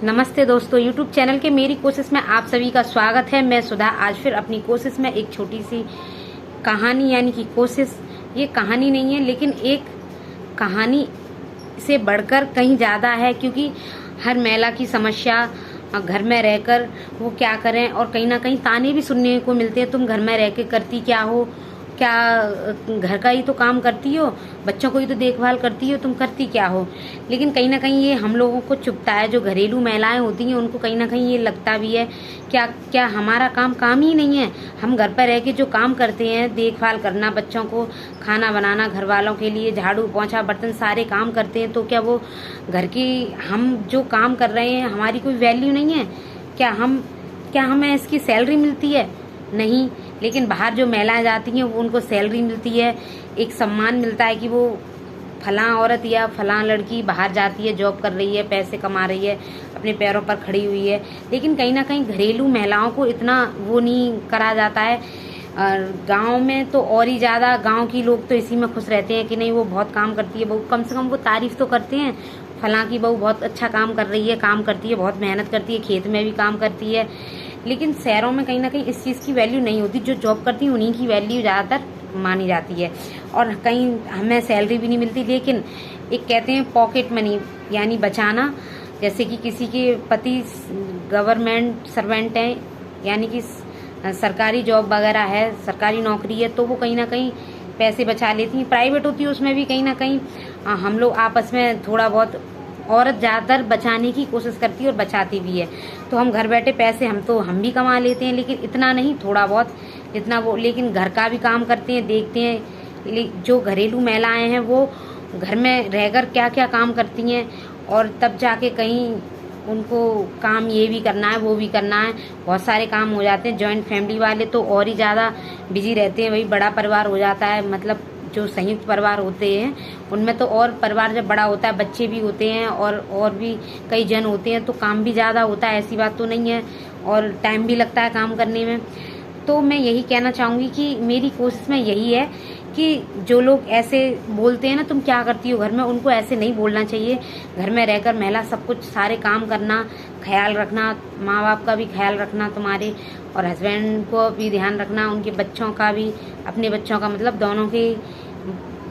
नमस्ते दोस्तों, YouTube channel के मेरी कोशिश में आप सभी का स्वागत है। मैं सुधा आज फिर अपनी कोशिश में एक छोटी सी कहानी यानी कि कोशिश, ये कहानी नहीं है लेकिन एक कहानी से बढ़कर कहीं ज़्यादा है, क्योंकि हर महिला की समस्या घर में रहकर वो क्या करें, और कहीं ना कहीं ताने भी सुनने को मिलते हैं, तुम घर में रह के करती क्या हो, क्या घर का ही तो काम करती हो, बच्चों को ही तो देखभाल करती हो, तुम करती क्या हो। लेकिन कहीं ना कहीं ये हम लोगों को चुभता है, जो घरेलू महिलाएं होती हैं उनको कहीं ना कहीं ये लगता भी है क्या क्या हमारा काम ही नहीं है। हम घर पर रह के जो काम करते हैं, देखभाल करना, बच्चों को खाना बनाना, घर वालों के लिए झाड़ू पोंछा बर्तन सारे काम करते हैं, तो क्या वो घर की हम जो काम कर रहे हैं हमारी कोई वैल्यू नहीं है? क्या हमें इसकी सैलरी मिलती है? नहीं। लेकिन बाहर जो महिलाएं जाती हैं वो उनको सैलरी मिलती है, एक सम्मान मिलता है कि वो फलां औरत या फलां लड़की बाहर जाती है, जॉब कर रही है, पैसे कमा रही है, अपने पैरों पर खड़ी हुई है। लेकिन कहीं ना कहीं घरेलू महिलाओं को इतना वो नहीं करा जाता है। गांव में तो और ही ज़्यादा, गांव की लोग तो इसी में खुश रहते हैं कि नहीं वो बहुत काम करती है, बहू कम से कम वो तारीफ तो करते हैं, फलां की बहू बहुत अच्छा काम कर रही है, काम करती है, बहुत मेहनत करती है, खेत में भी काम करती है। लेकिन शहरों में कहीं ना कहीं इस चीज़ की वैल्यू नहीं होती, जो जॉब करती हैं उन्हीं की वैल्यू ज़्यादातर मानी जाती है, और कहीं हमें सैलरी भी नहीं मिलती। लेकिन एक कहते हैं पॉकेट मनी यानी बचाना, जैसे कि किसी के पति गवर्नमेंट सर्वेंट हैं, यानी कि सरकारी जॉब वगैरह है, सरकारी नौकरी है, तो वो कहीं ना कहीं पैसे बचा लेती हैं। प्राइवेट होती है उसमें भी कहीं ना कहीं हम लोग आपस में थोड़ा बहुत, औरत ज़्यादातर बचाने की कोशिश करती है और बचाती भी है। तो हम घर बैठे पैसे हम भी कमा लेते हैं, लेकिन इतना नहीं, थोड़ा बहुत जितना वो, लेकिन घर का भी काम करते हैं, देखते हैं। जो घरेलू महिलाएं हैं वो घर में रहकर क्या क्या काम करती हैं, और तब जाके कहीं उनको काम ये भी करना है वो भी करना है, बहुत सारे काम हो जाते हैं। जॉइंट फैमिली वाले तो और ही ज़्यादा बिजी रहते हैं, वही बड़ा परिवार हो जाता है। मतलब जो संयुक्त परिवार होते हैं उनमें तो और परिवार जब बड़ा होता है, बच्चे भी होते हैं और भी कई जन होते हैं, तो काम भी ज़्यादा होता है, ऐसी बात तो नहीं है, और टाइम भी लगता है काम करने में। तो मैं यही कहना चाहूँगी कि मेरी कोशिश में यही है कि जो लोग ऐसे बोलते हैं ना, तुम क्या करती हो घर में, उनको ऐसे नहीं बोलना चाहिए। घर में रहकर महिला सब कुछ सारे काम करना, ख्याल रखना, माँ बाप का भी ख्याल रखना तुम्हारे, और हस्बैंड को भी ध्यान रखना, उनके बच्चों का भी, अपने बच्चों का, मतलब दोनों के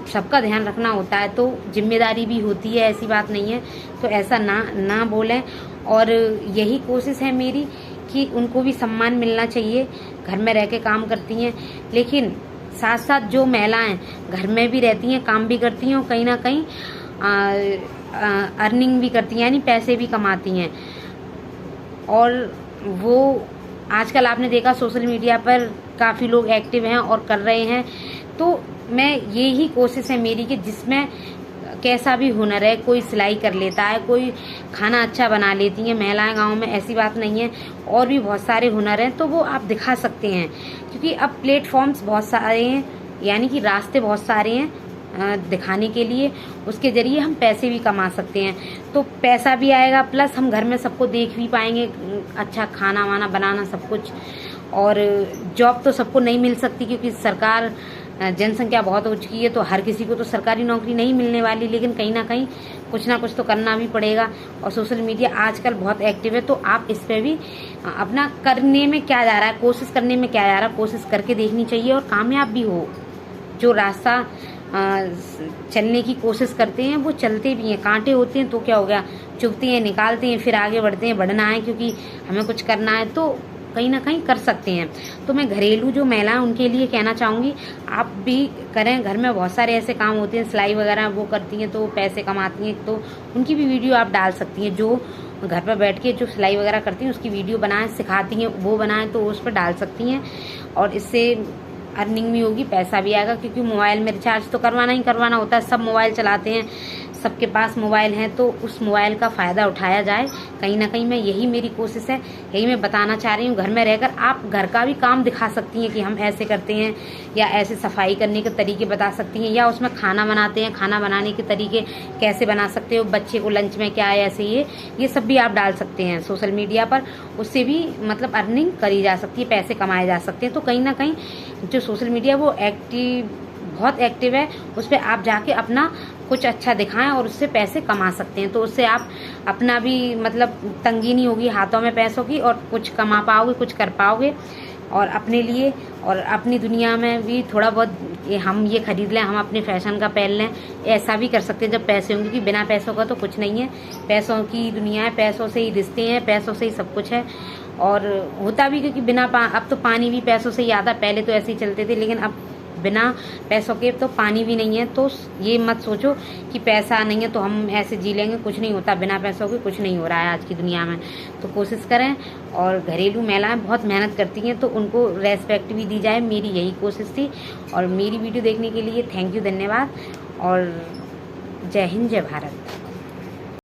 सबका ध्यान रखना होता है। तो जिम्मेदारी भी होती है, ऐसी बात नहीं है। तो ऐसा ना बोलें, और यही कोशिश है मेरी कि उनको भी सम्मान मिलना चाहिए। घर में रह के काम करती हैं, लेकिन साथ साथ जो महिलाएं घर में भी रहती हैं, काम भी करती हैं, और कहीं ना कहीं अर्निंग भी करती हैं, यानी पैसे भी कमाती हैं। और वो आजकल आपने देखा सोशल मीडिया पर काफ़ी लोग एक्टिव हैं और कर रहे हैं। तो मैं यही कोशिश है मेरी कि जिसमें कैसा भी हुनर है, कोई सिलाई कर लेता है, कोई खाना अच्छा बना लेती हैं महिलाएं गांव में, ऐसी बात नहीं है, और भी बहुत सारे हुनर हैं, तो वो आप दिखा सकते हैं। क्योंकि अब प्लेटफॉर्म्स बहुत सारे हैं, यानी कि रास्ते बहुत सारे हैं दिखाने के लिए, उसके जरिए हम पैसे भी कमा सकते हैं। तो पैसा भी आएगा, प्लस हम घर में सबको देख भी पाएंगे, अच्छा खाना वाना बनाना सब कुछ। और जॉब तो सबको नहीं मिल सकती, क्योंकि सरकार जनसंख्या बहुत हो चुकी है, तो हर किसी को तो सरकारी नौकरी नहीं मिलने वाली, लेकिन कहीं ना कहीं कुछ ना कुछ तो करना भी पड़ेगा। और सोशल मीडिया आजकल बहुत एक्टिव है, तो आप इस पर भी अपना करने में क्या जा रहा है, कोशिश करने में क्या जा रहा है, कोशिश करके देखनी चाहिए, और कामयाब भी हो। जो रास्ता चलने की कोशिश करते हैं वो चलते भी हैं, कांटे होते हैं तो क्या हो गया, चुभते हैं, निकालते हैं, फिर आगे बढ़ते हैं, बढ़ना है, क्योंकि हमें कुछ करना है, तो कहीं ना कहीं कर सकते हैं। तो मैं घरेलू जो महिलाएं उनके लिए कहना चाहूँगी, आप भी करें। घर में बहुत सारे ऐसे काम होते हैं, सिलाई वगैरह वो करती हैं तो पैसे कमाती हैं, तो उनकी भी वीडियो आप डाल सकती हैं। जो घर पर बैठ के जो सिलाई वगैरह करती हैं उसकी वीडियो बनाएं, सिखाती हैं वो बनाएं, तो उस पर डाल सकती हैं, और इससे अर्निंग भी होगी, पैसा भी आएगा। क्योंकि मोबाइल में रिचार्ज तो करवाना ही करवाना होता है, सब मोबाइल चलाते हैं, सबके पास मोबाइल हैं, तो उस मोबाइल का फ़ायदा उठाया जाए। कहीं ना कहीं मैं यही मेरी कोशिश है, यही मैं बताना चाह रही हूँ। घर में रहकर आप घर का भी काम दिखा सकती हैं कि हम ऐसे करते हैं, या ऐसे सफाई करने के तरीके बता सकती हैं, या उसमें खाना बनाते हैं, खाना बनाने के तरीके कैसे बना सकते हो, बच्चे को लंच में क्या है, ऐसे ये सब भी आप डाल सकते हैं सोशल मीडिया पर। उससे भी मतलब अर्निंग करी जा सकती है, पैसे कमाए जा सकते हैं। तो कहीं ना कहीं जो सोशल मीडिया वो बहुत एक्टिव है, उस पर आप जाके अपना कुछ अच्छा दिखाएं और उससे पैसे कमा सकते हैं। तो उससे आप अपना भी मतलब तंगी नहीं होगी हाथों में पैसों की, और कुछ कमा पाओगे, कुछ कर पाओगे और अपने लिए और अपनी दुनिया में भी थोड़ा बहुत हम ये खरीद लें, हम अपने फैशन का पहन लें, ऐसा भी कर सकते हैं जब पैसे होंगे, क्योंकि बिना पैसों का तो कुछ नहीं है। पैसों की दुनिया है, पैसों से ही रिश्ते हैं, पैसों से ही सब कुछ है। और होता भी क्योंकि अब तो पानी भी पैसों से ही आता, पहले तो ऐसे ही चलते थे, लेकिन अब बिना पैसों के तो पानी भी नहीं है। तो ये मत सोचो कि पैसा नहीं है तो हम ऐसे जी लेंगे, कुछ नहीं होता, बिना पैसों के कुछ नहीं हो रहा है आज की दुनिया में। तो कोशिश करें, और घरेलू महिलाएं बहुत मेहनत करती हैं तो उनको रेस्पेक्ट भी दी जाए, मेरी यही कोशिश थी। और मेरी वीडियो देखने के लिए थैंक यू, धन्यवाद, और जय हिंद, जय भारत।